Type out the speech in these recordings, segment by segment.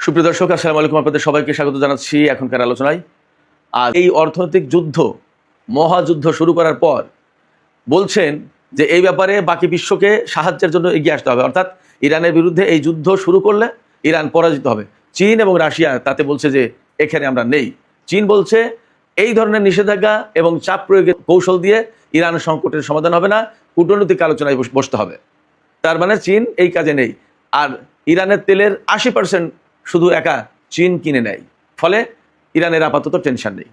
সুপ্রিয় দর্শক, আসসালামু আলাইকুম। আপনাদের সবাইকে স্বাগত জানাচ্ছি এখনকার আলোচনায়। আর এই অর্থনৈতিক যুদ্ধ, মহাযুদ্ধ শুরু করার পর বলছেন যে এই ব্যাপারে বাকি বিশ্বকে সাহায্যের জন্য এগিয়ে আসতে হবে, অর্থাৎ ইরানের বিরুদ্ধে এই যুদ্ধ শুরু করলে ইরান পরাজিত হবে। চীন এবং রাশিয়া তাতে বলছে যে এখানে আমরা নেই। চীন বলছে এই ধরনের নিষেধাজ্ঞা এবং চাপ প্রয়োগের কৌশল দিয়ে ইরান সংকটের সমাধান হবে না, কূটনৈতিক আলোচনায় বসতে হবে। তার মানে চীন এই কাজে নেই। আর ইরানের তেলের 80% শুধু একা চীন কিনে নেয়, ফলে ইরানের আপাতত টেনশন নেই।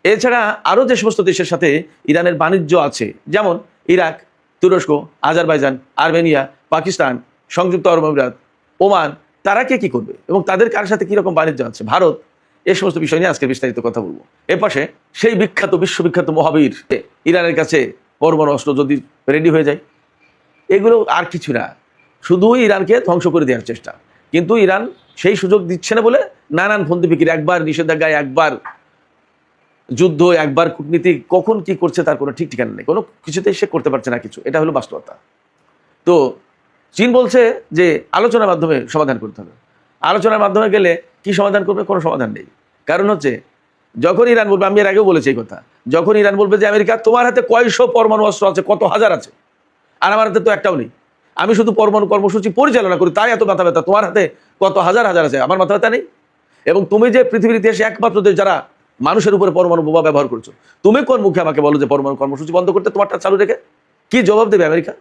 এছাড়া আরও যে সমস্ত দেশের সাথে ইরানের বাণিজ্য আছে, যেমন ইরাক, তুরস্ক, আজারবাইজান, আর্মেনিয়া, পাকিস্তান, সংযুক্ত আরব আমিরাত, ওমান, তারা কে কী করবে এবং তাদের কার সাথে কীরকম বাণিজ্য আছে, ভারত, এই সমস্ত বিষয় নিয়ে আজকে বিস্তারিত কথা বলবো। এর পাশে সেই বিশ্ববিখ্যাত মহাবীর ইরানের কাছে পরমাণু অস্ত্র যদি রেডি হয়ে যায়, এগুলো আর কিছু না, শুধুই ইরানকে ধ্বংস করে দেওয়ার চেষ্টা। কিন্তু ইরান সেই সুযোগ দিচ্ছে না বলে নানান ফন্দি ফিকির, একবার নিষেধাজ্ঞায়, একবার যুদ্ধ, একবার কূটনীতি, কখন কি করছে তার কোনো ঠিক ঠিকানা নেই, কোনো কিছুতেই সে করতে পারছে না কিছু। এটা হলো বাস্তবতা। তো চীন বলছে যে আলোচনার মাধ্যমে সমাধান করতে হবে। আলোচনার মাধ্যমে গেলে কি সমাধান করবে? কোনো সমাধান নেই। কারণ হচ্ছে যখন ইরান বলবে, আমি এর আগেও বলেছি এই কথা, যখন ইরান বলবে যে আমেরিকা তোমার হাতে কয়শো পরমাণু অস্ত্র আছে, কত হাজার আছে, আর আমার হাতে তো একটাও নেই, আমি শুধু পরমাণু কর্মসূচি পরিচালনা করি, তাই এত মাথা ব্যথা, তোমার হাতে কত হাজার হাজার আছে, আমার মাথা ব্যথা নেই। এবং তুমি যে পৃথিবীর ইতিহাসে একমাত্র দেশ যারা মানুষের উপরে পরমাণু বোমা ব্যবহার করছো, তুমি কোন মুখে আমাকে বলো যে পরমাণু কর্মসূচি বন্ধ করতে, তোমারটা চালু রেখে? কি জবাব দেবে আমেরিকা?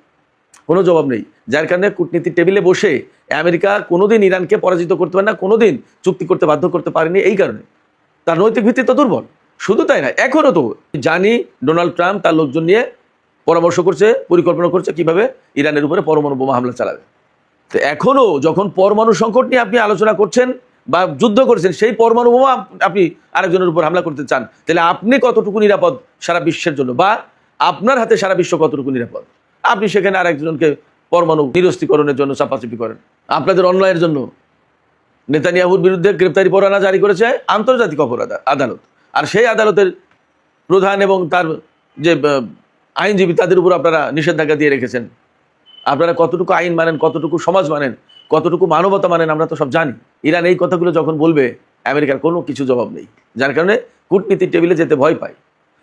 কোনো জবাব নেই। যার কারণে কূটনীতির টেবিলে বসে আমেরিকা কোনোদিন ইরানকে পরাজিত করতে পারে না, কোনোদিন চুক্তি করতে বাধ্য করতে পারেনি। এই কারণে তার নৈতিক ভিত্তি তো দুর্বল। শুধু তাই না, এখনও তো জানি ডোনাল্ড ট্রাম্প তার লোকজন নিয়ে পরামর্শ করছে, পরিকল্পনা করছে কিভাবে ইরানের উপরে পরমাণু বোমা হামলা চালাবে। তো এখনও যখন পরমাণু সংকট নিয়ে আপনি আলোচনা করছেন বা যুদ্ধ করছেন, সেই পরমাণু বোমা আপনি আরেকজনের উপর হামলা করতে চান, তাহলে আপনি কতটুকু নিরাপদ সারা বিশ্বের জন্য, বা আপনার হাতে সারা বিশ্ব কতটুকু নিরাপদ? আপনি সেখানে আরেকজনকে পরমাণু নিরস্ত্রীকরণের জন্য চাপাচাপি করেন। আপনাদের অন্যায়ের জন্য নেতানিয়াহুর বিরুদ্ধে গ্রেপ্তারি পরোয়ানা জারি করেছে আন্তর্জাতিক অপরাধ আদালত, আর সেই আদালতের প্রধান এবং তার যে আইনজীবী, তাদের উপর আপনারা নিষেধাজ্ঞা দিয়ে রেখেছেন। আপনারা কতটুকু আইন মানেন, কতটুকু সমাজ মানেন, কতটুকু মানবতা মানেন, আমরা তো সব জানি। ইরান এই কথাগুলো যখন বলবে, আমেরিকার কোনো কিছু জবাব নেই। যার কারণে কূটনীতির টেবিলে যেতে ভয় পায়।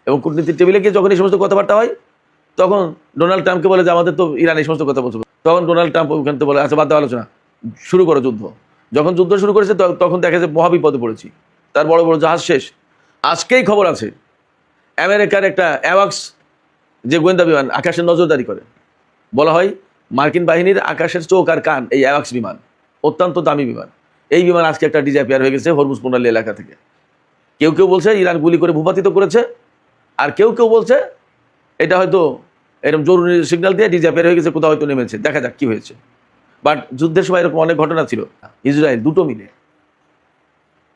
এবং কূটনীতির টেবিলে গিয়ে যখন এই সমস্ত কথাবার্তা হয়, তখন ডোনাল্ড ট্রাম্পকে বলে যে আমাদের তো ইরান এই সমস্ত কথা বলছে, তখন ডোনাল্ড ট্রাম্প ওখান থেকে বলে আচ্ছা বাদ দাও, আলোচনা শুরু করো যুদ্ধ। যখন যুদ্ধ শুরু করেছে তখন দেখা যায় মহাবিপদে পড়েছি, তার বড় বড় জাহাজ শেষ। আজকেই খবর আছে আমেরিকার একটা অ্যাওয়াক্স যে গোয়েন্দা বিমান আকাশের নজরদারি করে, বলা হয় মার্কিন বাহিনীর আকাশের চোখ আর কান এই অ্যাওয়াক্স বিমান, অত্যন্ত দামি বিমান। এই বিমান আজকে একটা ডিজাপিয়ার হয়ে গেছে হরমুজ প্রণালী এলাকা থেকে। কেউ কেউ বলছে ইরান গুলি করে ভূপাতিত করেছে, আর কেউ কেউ বলছে এটা হয়তো এরকম জরুরি সিগন্যাল দিয়ে ডিজাপিয়ার হয়ে গেছে, কোথাও হয়তো নেমেছে, দেখা যাক কি হয়েছে। বাট যুদ্ধের সময় এরকম অনেক ঘটনা ছিল, ইসরায়েল দুটো মিলে,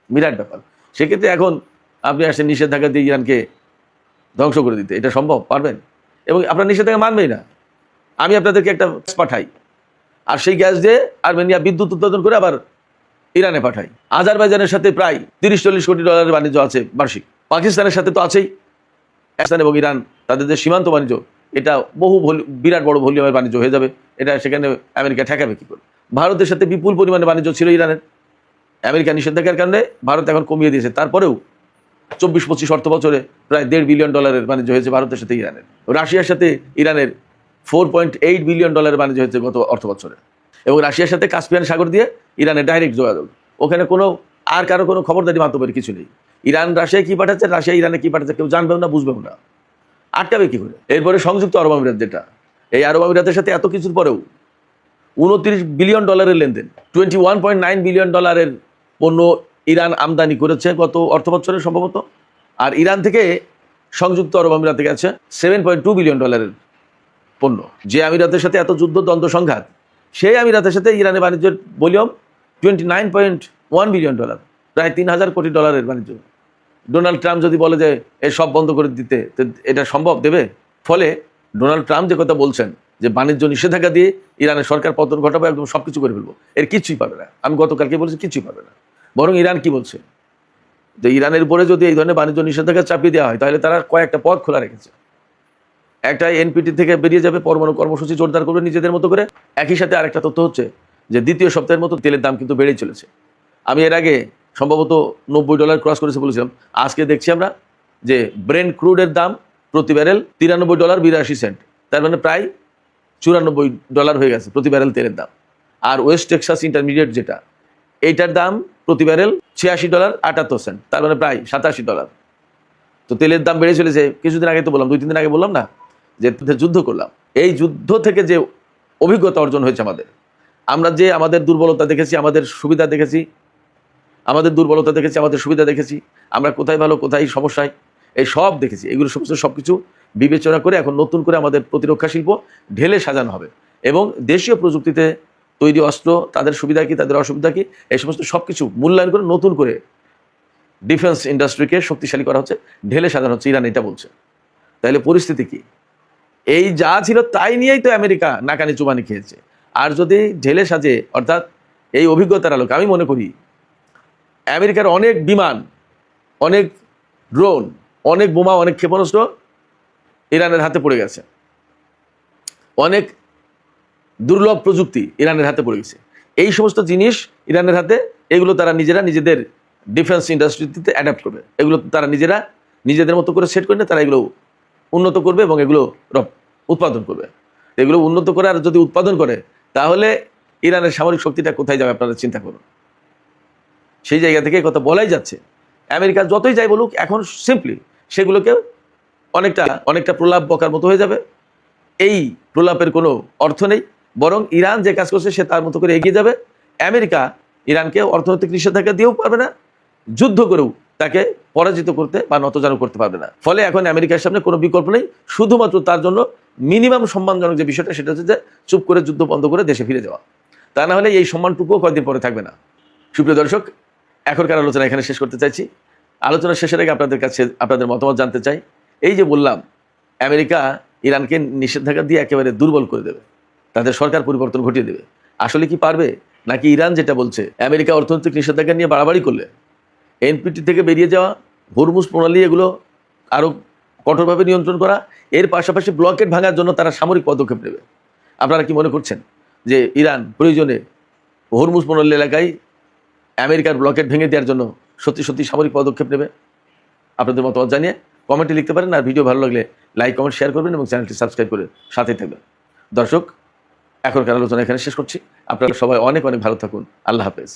বিরাট ব্যাপার। সেক্ষেত্রে এখন আপনি আসেন নিষেধাজ্ঞা দিয়ে ইরানকে ধ্বংস করে দিতে, এটা সম্ভব? পারবেন? এবং আপনার নিষেধাজ্ঞা মানবেই না। আমি আপনাদেরকে একটা গ্যাস পাঠাই, আর সেই গ্যাস দিয়ে আর্মেনিয়া বিদ্যুৎ উৎপাদন করে আবার ইরানে পাঠাই। আজারবাইজানের সাথে প্রায় 30-40 কোটি ডলারের বাণিজ্য আছে বার্ষিক। পাকিস্তানের সাথে তো আছেই। পাকিস্তান এবং ইরান তাদের যে সীমান্ত বাণিজ্য, এটা বিরাট বড় ভলিউমের বাণিজ্য হয়ে যাবে। এটা সেখানে আমেরিকা ঠেকাবে কী করে? ভারতের সাথে বিপুল পরিমাণে বাণিজ্য ছিল ইরানের, আমেরিকা নিষেধাজ্ঞার কারণে ভারত এখন কমিয়ে দিয়েছে। তারপরেও 24-25 অর্থ বছরে প্রায় $1.5 বিলিয়ন বাণিজ্য হয়েছে ভারতের সাথে ইরানের। রাশিয়ার সাথে ইরানের $4.8 বিলিয়ন বাণিজ্য হয়েছে গত অর্থ বছরে। এবং রাশিয়ার সাথে কাস্পিয়ান সাগর দিয়ে ইরানের ডাইরেক্ট যোগাযোগ, ওখানে কোনো আর কারো কোনো খবরদারি মাধ্যমের কিছু নেই। ইরান রাশিয়ায় কী পাঠাচ্ছে, রাশিয়া ইরানে কী পাঠাচ্ছে কেউ জানবেও না, বুঝবেও না, আটকাবে কী করে? এরপরে সংযুক্ত আরব আমিরাত, যেটা এই আরব আমিরাতের সাথে এত কিছুর পরেও $29 বিলিয়ন লেনদেন, $21.9 বিলিয়ন পণ্য ইরান আমদানি করেছে গত অর্থ বছরে সম্ভবত। আর ইরান থেকে সংযুক্ত আরব আমিরাতে গেছে $7.2 বিলিয়ন পণ্য। যে আমিরাতের সাথে এত যুদ্ধ, দ্বন্দ্ব, সংঘাত, সেই আমিরাতের সাথে ইরানের বাণিজ্যের ভলিউম $29.1 বিলিয়ন, প্রায় $3,000 কোটি বাণিজ্য। ডোনাল্ড ট্রাম্প যদি বলে যে এ সব বন্ধ করে দিতে, এটা সম্ভব দেবে? ফলে ডোনাল্ড ট্রাম্প যে কথা বলছেন যে বাণিজ্য নিষেধাজ্ঞা দিয়ে ইরানের সরকার পতন ঘটাবো, একদম সব কিছু করে ফেলবো, এর কিছুই পাবে না। আমি গতকালকে বলেছি কিছুই পাবে না। বরং ইরান কি বলছে যে ইরানের উপরে যদি এই ধরনের বাণিজ্য নিষেধাজ্ঞা চাপিয়ে দেওয়া হয়, তাহলে তারা কয়েকটা পথ খোলা রেখেছে। একটা এনপিটি থেকে বেরিয়ে যাবে, পরমাণু কর্মসূচি জোরদার করবে নিজেদের মতো করে। একই সাথে আরেকটা তথ্য হচ্ছে যে দ্বিতীয় সপ্তাহের মতো তেলের দাম কিন্তু বেড়েই চলেছে। আমি এর আগে সম্ভবত $90 ক্রস করেছে বলেছিলাম। আজকে দেখছি আমরা যে ব্রেন্ট ক্রুডের দাম প্রতি ব্যারেল $93.82, তার মানে প্রায় $94 হয়ে গেছে প্রতি ব্যারেল তেলের দাম। আর ওয়েস্ট টেক্সাস ইন্টারমিডিয়েট যেটা, এইটার দাম প্রতি ব্যারেল $86.78, তার মানে প্রায় $87। তো তেলের দাম বেড়ে চলেছে। কিছুদিন আগে তো বললাম, 2-3 দিন আগে বললাম না যে যুদ্ধ করলাম। এই যুদ্ধ থেকে যে অভিজ্ঞতা অর্জন হয়েছে আমরা যে আমাদের দুর্বলতা দেখেছি, আমাদের সুবিধা দেখেছি, আমাদের সুবিধা দেখেছি, আমরা কোথায় ভালো কোথায় সমস্যায়, এই সব দেখেছি। এগুলো সমস্ত সব কিছু বিবেচনা করে এখন নতুন করে আমাদের প্রতিরক্ষা শিল্প ঢেলে সাজানো হবে এবং দেশীয় প্রযুক্তিতে তৈরি অস্ত্র, তাদের সুবিধা কি তাদের অসুবিধা কি, এই সমস্ত সব কিছু মূল্যায়ন করে নতুন করে ডিফেন্স ইন্ডাস্ট্রিকে শক্তিশালী করা হচ্ছে, ঢেলে সাজানো হচ্ছে। ইরান এটা বলছে। তাহলে পরিস্থিতি কি? এই যা ছিল তাই নিয়েই তো আমেরিকা নাকানি চুবানি খেয়েছে। আর যদি ঢেলে সাজে, অর্থাৎ এই অভিজ্ঞতার আলোকে আমি মনে করি আমেরিকার অনেক বিমান, অনেক ড্রোন, অনেক বোমা, অনেক ক্ষেপণাস্ত্র ইরানের হাতে পড়ে গেছে। অনেক দুর্লভ প্রযুক্তি ইরানের হাতে পড়ে গেছে। এই সমস্ত জিনিস ইরানের হাতে, এগুলো তারা নিজেরা নিজেদের ডিফেন্স ইন্ডাস্ট্রিতে অ্যাডাপ্ট করবে। এগুলো তারা নিজেরা নিজেদের মতো করে সেট করে না, তারা এগুলো উন্নত করবে এবং এগুলো উৎপাদন করবে। এগুলো উন্নত করে আর যদি উৎপাদন করে, তাহলে ইরানের সামরিক শক্তিটা কোথায় যাবে আপনারা চিন্তা করুন। সেই জায়গা থেকে কথা বলাই যাচ্ছে। আমেরিকা যতই যাই বলুক, এখন সিম্পলি সেগুলোকে অনেকটা প্রলাপ বকার মতো হয়ে যাবে। এই প্রলাপের কোনো অর্থ নেই, বরং ইরান যে কাজ করছে সে তার মতো করে এগিয়ে যাবে। আমেরিকা ইরানকে অর্থনৈতিক নিষেধাজ্ঞা দিয়েও পারবে না, যুদ্ধ করেও তাকে পরাজিত করতে বা নতজানু করতে পারবে না। ফলে এখন আমেরিকার সামনে কোনো বিকল্প নেই, শুধুমাত্র তার জন্য মিনিমাম সম্মানজনক যে বিষয়টা, সেটা হচ্ছে যে চুপ করে যুদ্ধ বন্ধ করে দেশে ফিরে যাওয়া। তা না হলে এই সম্মানটুকুও কয়েকদিন পরে থাকবে না। সুপ্রিয় দর্শক, এখনকার আলোচনা এখানে শেষ করতে চাইছি। আলোচনা শেষের আগে আপনাদের কাছে আপনাদের মতামত জানতে চাই। এই যে বললাম আমেরিকা ইরানকে নিষেধাজ্ঞা দিয়ে একেবারে দুর্বল করে দেবে, তাদের সরকার পরিবর্তন ঘটিয়ে দেবে, আসলে কি পারবে? নাকি ইরান যেটা বলছে আমেরিকা অর্থনৈতিক নিষেধাজ্ঞা নিয়ে বাড়াবাড়ি করলে এনপিটি থেকে বেরিয়ে যাওয়া, হরমুজ প্রণালী এগুলো আরও কঠোরভাবে নিয়ন্ত্রণ করা, এর পাশাপাশি ব্লকেট ভাঙার জন্য তারা সামরিক পদক্ষেপ নেবে? আপনারা কি মনে করছেন যে ইরান প্রয়োজনে হরমুজ প্রণালী এলাকায় আমেরিকার ব্লকেট ভেঙে দেওয়ার জন্য সত্যি সামরিক পদক্ষেপ নেবে? আপনাদের মতামত জানিয়ে কমেন্টে লিখতে পারেন। আর ভিডিও ভালো লাগলে লাইক, কমেন্ট, শেয়ার করবেন এবং চ্যানেলটি সাবস্ক্রাইব করে সাথেই থাকবেন। দর্শক, এখনকার আলোচনা এখানে শেষ করছি। আপনারা সবাই অনেক ভালো থাকুন। আল্লাহ হাফেজ।